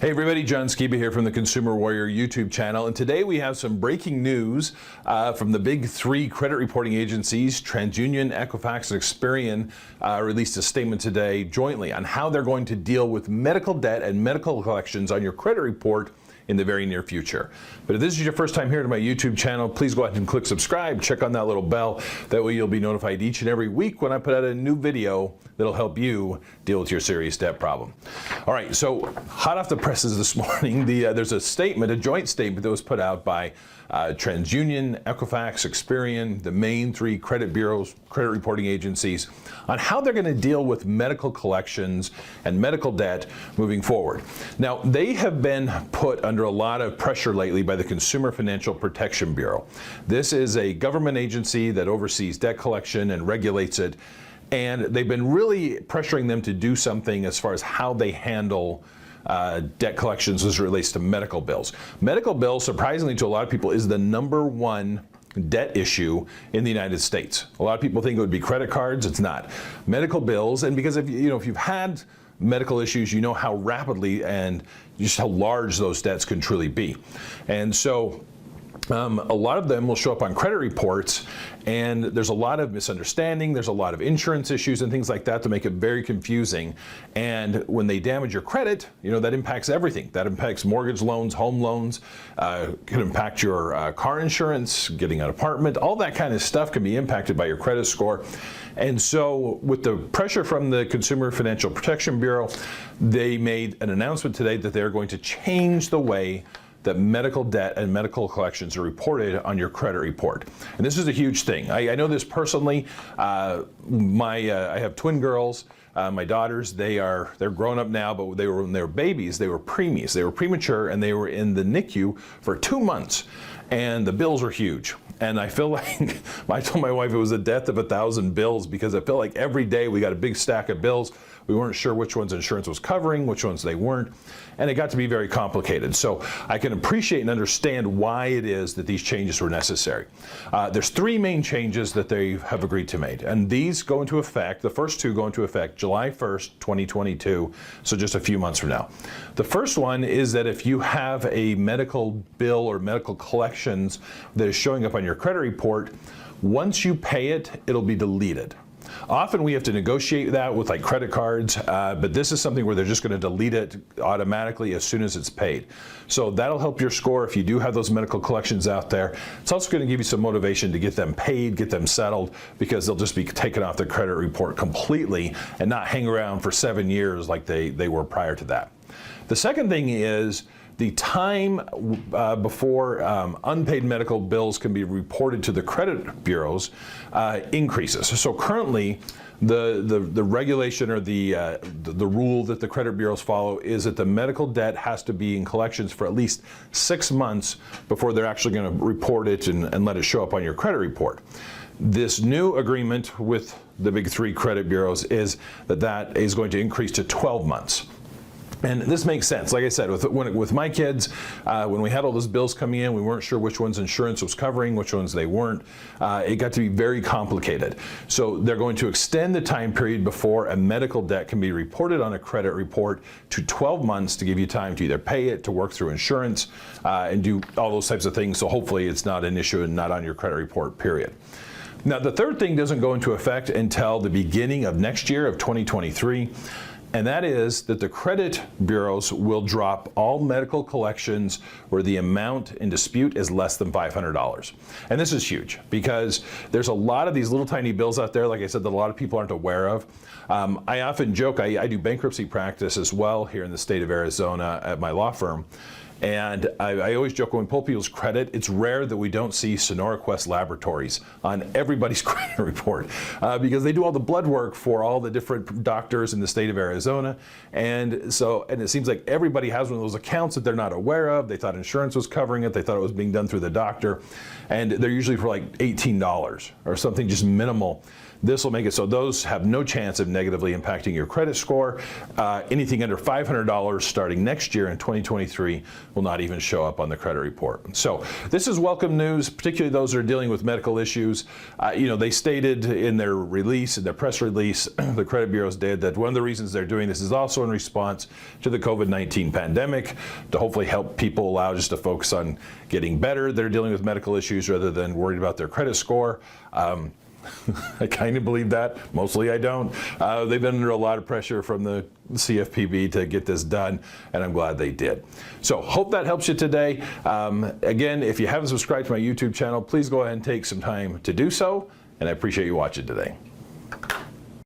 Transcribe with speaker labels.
Speaker 1: Hey everybody, John Skiba here from the Consumer Warrior YouTube channel, and today we have some breaking news from the big three credit reporting agencies. Transunion, Equifax, and Experian released a statement today jointly on how they're going to deal with medical debt and medical collections on your credit report in the very near future. But if this is your first time here to my YouTube channel, please go ahead and click subscribe, check on that little bell. That way you'll be notified each and every week when I put out a new video that'll help you deal with your serious debt problem. All right, so hot off the presses this morning, there's a statement, a joint statement that was put out by Transunion, Equifax, Experian, the main three credit bureaus, credit reporting agencies, on how they're going to deal with medical collections and medical debt moving forward. Now, they have been put under a lot of pressure lately by the Consumer Financial Protection Bureau. This is a government agency that oversees debt collection and regulates it, and they've been really pressuring them to do something as far as how they handle debt collections as it relates to medical bills. Medical bills, surprisingly to a lot of people, is the #1 debt issue in the United States. A lot of people think it would be credit cards. It's not. Medical bills, and because if you've had medical issues, you know how rapidly and just how large those debts can truly be. And so a lot of them will show up on credit reports, and there's a lot of misunderstanding, there's a lot of insurance issues and things like that to make it very confusing. And when they damage your credit, that impacts everything. That impacts mortgage loans, home loans, can impact your car insurance, getting an apartment, all that kind of stuff can be impacted by your credit score. And so with the pressure from the Consumer Financial Protection Bureau, they made an announcement today that they're going to change the way that medical debt and medical collections are reported on your credit report. And this is a huge thing. I know this personally. I have twin girls. My daughters, they're grown up now, but when they were babies, they were preemies. They were premature, and they were in the NICU for 2 months. And the bills are huge. And I feel like, I told my wife it was a death of 1,000 bills, because I feel like every day we got a big stack of bills. We weren't sure which ones insurance was covering, which ones they weren't. And it got to be very complicated. So I can appreciate and understand why it is that these changes were necessary. There's three main changes that they have agreed to make. And these go into effect, the first two go into effect July 1st, 2022, so just a few months from now. The first one is that if you have a medical bill or medical collections that is showing up on your credit report, once you pay it, it'll be deleted. Often we have to negotiate that with like credit cards, but this is something where they're just going to delete it automatically as soon as it's paid. So that'll help your score if you do have those medical collections out there. It's also going to give you some motivation to get them paid, get them settled, because they'll just be taken off the credit report completely and not hang around for 7 years like they were prior to that. The second thing is the time before unpaid medical bills can be reported to the credit bureaus increases. So currently, the regulation or the rule that the credit bureaus follow is that the medical debt has to be in collections for at least 6 months before they're actually going to report it and let it show up on your credit report. This new agreement with the big three credit bureaus is that is going to increase to 12 months. And this makes sense. Like I said, with my kids, when we had all those bills coming in, we weren't sure which ones insurance was covering, which ones they weren't. It got to be very complicated. So they're going to extend the time period before a medical debt can be reported on a credit report to 12 months to give you time to either pay it, to work through insurance, and do all those types of things. So hopefully it's not an issue and not on your credit report, period. Now, the third thing doesn't go into effect until the beginning of next year, of 2023. And that is that the credit bureaus will drop all medical collections where the amount in dispute is less than $500. And this is huge, because there's a lot of these little tiny bills out there, like I said, that a lot of people aren't aware of. I often joke, I do bankruptcy practice as well here in the state of Arizona at my law firm. And I always joke, when we pull people's credit, it's rare that we don't see Sonora Quest Laboratories on everybody's credit report, because they do all the blood work for all the different doctors in the state of Arizona. And it seems like everybody has one of those accounts that they're not aware of. They thought insurance was covering it. They thought it was being done through the doctor. And they're usually for like $18 or something just minimal. This will make it so those have no chance of negatively impacting your credit score. Anything under $500 starting next year in 2023 will not even show up on the credit report. So this is welcome news, particularly those that are dealing with medical issues. They stated in their release, in their press release, the credit bureaus did, that one of the reasons they're doing this is also in response to the COVID-19 pandemic, to hopefully help people allow just to focus on getting better. They're dealing with medical issues rather than worried about their credit score. I kind of believe that. Mostly I don't. They've been under a lot of pressure from the CFPB to get this done, and I'm glad they did. So hope that helps you today. Again, if you haven't subscribed to my YouTube channel, please go ahead and take some time to do so, and I appreciate you watching today.